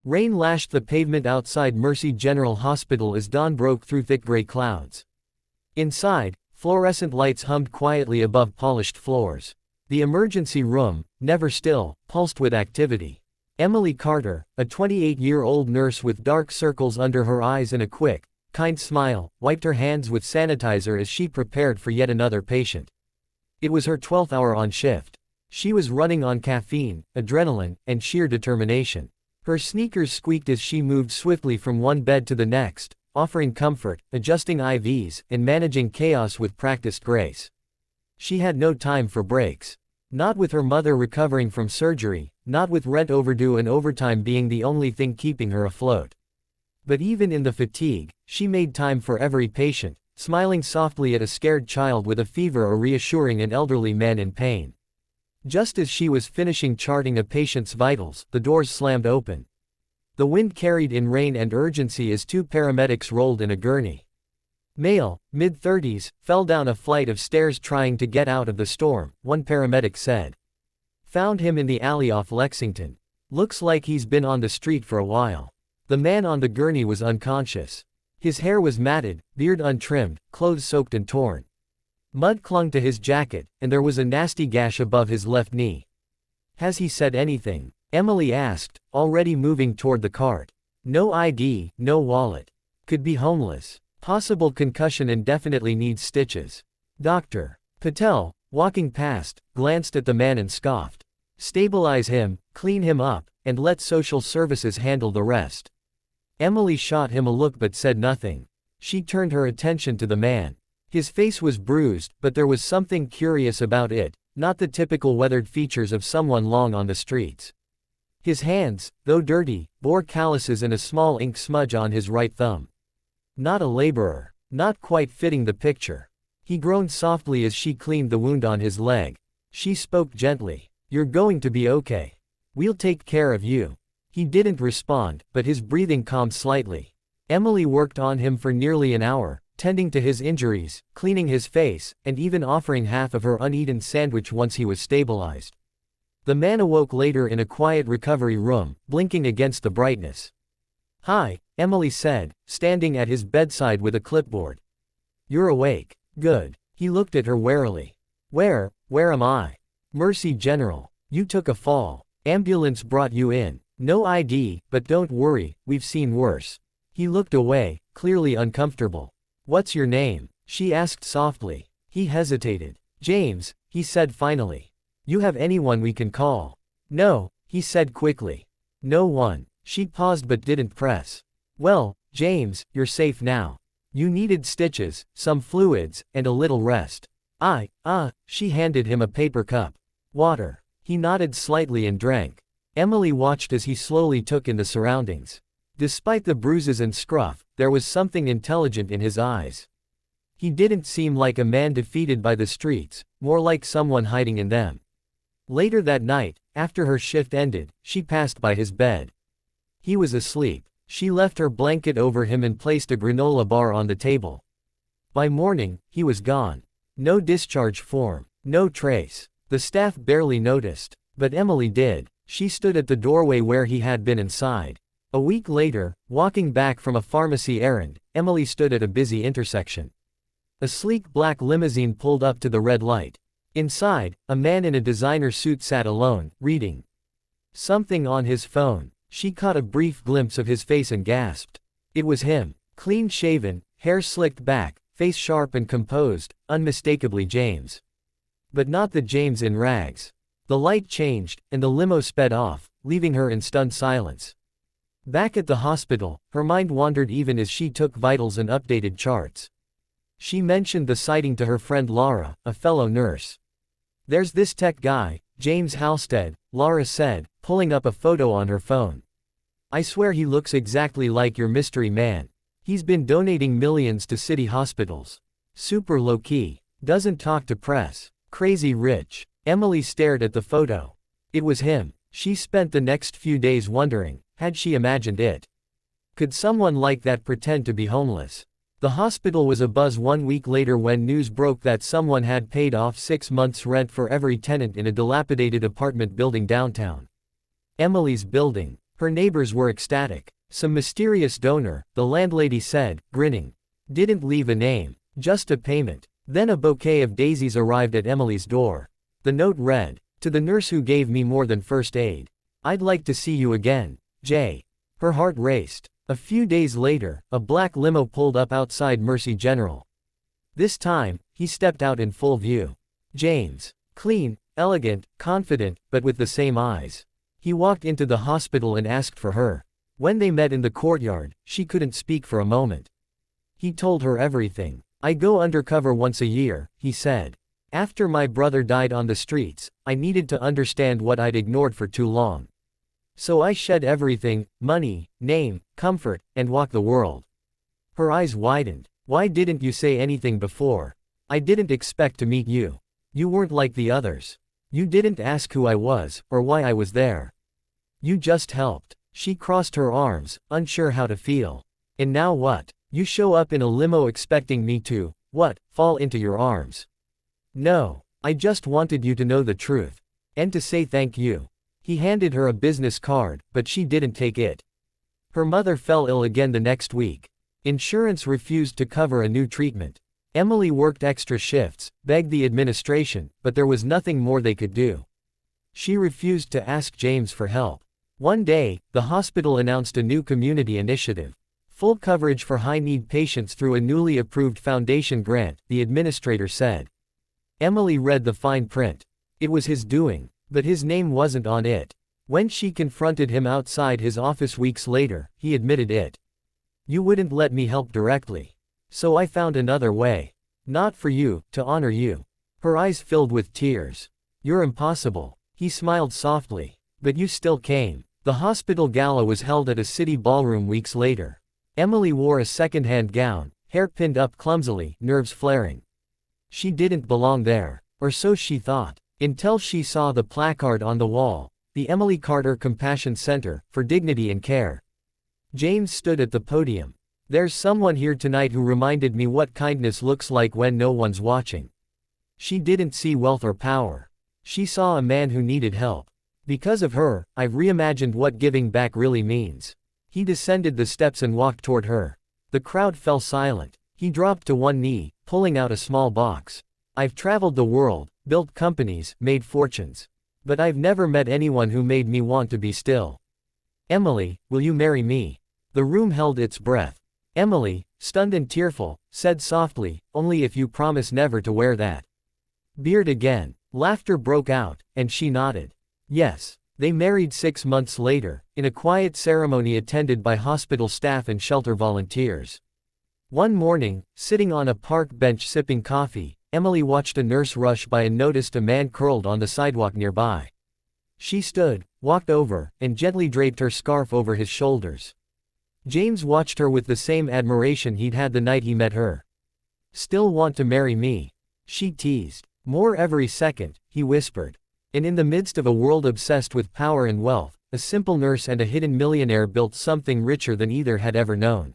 Rain lashed the pavement outside Mercy General Hospital as dawn broke through thick gray clouds. Inside, fluorescent lights hummed quietly above polished floors. The emergency room, never still, pulsed with activity. Emily Carter, a 28-year-old nurse with dark circles under her eyes and a quick, kind smile, wiped her hands with sanitizer as she prepared for yet another patient. It was her 12th hour on shift. She was running on caffeine, adrenaline, and sheer determination. Her sneakers squeaked as she moved swiftly from one bed to the next, offering comfort, adjusting IVs, and managing chaos with practiced grace. She had no time for breaks. Not with her mother recovering from surgery, not with rent overdue and overtime being the only thing keeping her afloat. But even in the fatigue, she made time for every patient, smiling softly at a scared child with a fever or reassuring an elderly man in pain. Just as she was finishing charting a patient's vitals, the doors slammed open. The wind carried in rain and urgency as two paramedics rolled in a gurney. Male, mid-30s, fell down a flight of stairs trying to get out of the storm, one paramedic said. Found him in the alley off Lexington. Looks like he's been on the street for a while. The man on the gurney was unconscious. His hair was matted, beard untrimmed, clothes soaked and torn. Mud clung to his jacket, and there was a nasty gash above his left knee. Has he said anything? Emily asked, already moving toward the cart. No ID, no wallet. Could be homeless. Possible concussion and definitely needs stitches. Dr. Patel, walking past, glanced at the man and scoffed. Stabilize him, clean him up, and let social services handle the rest. Emily shot him a look but said nothing. She turned her attention to the man. His face was bruised, but there was something curious about it, not the typical weathered features of someone long on the streets. His hands, though dirty, bore calluses and a small ink smudge on his right thumb. Not a laborer. Not quite fitting the picture. He groaned softly as she cleaned the wound on his leg. She spoke gently. You're going to be okay. We'll take care of you. He didn't respond, but his breathing calmed slightly. Emily worked on him for nearly an hour, tending to his injuries, cleaning his face, and even offering half of her uneaten sandwich once he was stabilized. The man awoke later in a quiet recovery room, blinking against the brightness. Hi, Emily said, standing at his bedside with a clipboard. You're awake. Good. He looked at her warily. Where am I? Mercy General. You took a fall. Ambulance brought you in. No ID, but don't worry, we've seen worse. He looked away, clearly uncomfortable. What's your name? She asked softly. He hesitated. James, he said finally. You have anyone we can call? No, he said quickly. No one. She paused but didn't press. Well, James, you're safe now. You needed stitches, some fluids, and a little rest. She handed him a paper cup. Water. He nodded slightly and drank. Emily watched as he slowly took in the surroundings. Despite the bruises and scruff, there was something intelligent in his eyes. He didn't seem like a man defeated by the streets, more like someone hiding in them. Later that night, after her shift ended, she passed by his bed. He was asleep. She left her blanket over him and placed a granola bar on the table. By morning, he was gone. No discharge form. No trace. The staff barely noticed. But Emily did. She stood at the doorway where he had been inside. A week later, walking back from a pharmacy errand, Emily stood at a busy intersection. A sleek black limousine pulled up to the red light. Inside, a man in a designer suit sat alone, reading something on his phone. She caught a brief glimpse of his face and gasped. It was him. Clean-shaven, hair slicked back, face sharp and composed, unmistakably James. But not the James in rags. The light changed, and the limo sped off, leaving her in stunned silence. Back at the hospital, her mind wandered even as she took vitals and updated charts. She mentioned the sighting to her friend Laura, a fellow nurse. There's this tech guy, James Halstead, Laura said, pulling up a photo on her phone. I swear he looks exactly like your mystery man. He's been donating millions to city hospitals. Super low-key. Doesn't talk to press. Crazy rich. Emily stared at the photo. It was him. She spent the next few days wondering, had she imagined it? Could someone like that pretend to be homeless? The hospital was abuzz 1 week later when news broke that someone had paid off 6 months' rent for every tenant in a dilapidated apartment building downtown. Emily's building. Her neighbors were ecstatic. Some mysterious donor, the landlady said, grinning. Didn't leave a name, just a payment. Then a bouquet of daisies arrived at Emily's door. The note read, "To the nurse who gave me more than first aid. I'd like to see you again, Jay." Her heart raced. A few days later, a black limo pulled up outside Mercy General. This time, he stepped out in full view. James. Clean, elegant, confident, but with the same eyes. He walked into the hospital and asked for her. When they met in the courtyard, she couldn't speak for a moment. He told her everything. "I go undercover once a year," he said. "After my brother died on the streets, I needed to understand what I'd ignored for too long. So I shed everything, money, name, comfort, and walked the world." Her eyes widened. "Why didn't you say anything before? I didn't expect to meet you. You weren't like the others. You didn't ask who I was, or why I was there. You just helped." She crossed her arms, unsure how to feel. "And now what? You show up in a limo expecting me to, what, fall into your arms?" "No, I just wanted you to know the truth. And to say thank you." He handed her a business card, but she didn't take it. Her mother fell ill again the next week. Insurance refused to cover a new treatment. Emily worked extra shifts, begged the administration, but there was nothing more they could do. She refused to ask James for help. One day, the hospital announced a new community initiative. Full coverage for high-need patients through a newly approved foundation grant, the administrator said. Emily read the fine print. It was his doing, but his name wasn't on it. When she confronted him outside his office weeks later, he admitted it. "You wouldn't let me help directly. So I found another way. Not for you, to honor you." Her eyes filled with tears. "You're impossible." He smiled softly. "But you still came." The hospital gala was held at a city ballroom weeks later. Emily wore a second-hand gown, hair pinned up clumsily, nerves flaring. She didn't belong there, or so she thought, until she saw the placard on the wall, the Emily Carter Compassion Center, for Dignity and Care. James stood at the podium. "There's someone here tonight who reminded me what kindness looks like when no one's watching." She didn't see wealth or power. She saw a man who needed help. "Because of her, I've reimagined what giving back really means." He descended the steps and walked toward her. The crowd fell silent. He dropped to one knee, pulling out a small box. "I've traveled the world, built companies, made fortunes. But I've never met anyone who made me want to be still. Emily, will you marry me?" The room held its breath. Emily, stunned and tearful, said softly, "Only if you promise never to wear that beard again." Laughter broke out, and she nodded. Yes. They married 6 months later, in a quiet ceremony attended by hospital staff and shelter volunteers. One morning, sitting on a park bench sipping coffee, Emily watched a nurse rush by and noticed a man curled on the sidewalk nearby. She stood, walked over, and gently draped her scarf over his shoulders. James watched her with the same admiration he'd had the night he met her. "Still want to marry me?" she teased. "More every second," he whispered. And in the midst of a world obsessed with power and wealth, a simple nurse and a hidden millionaire built something richer than either had ever known.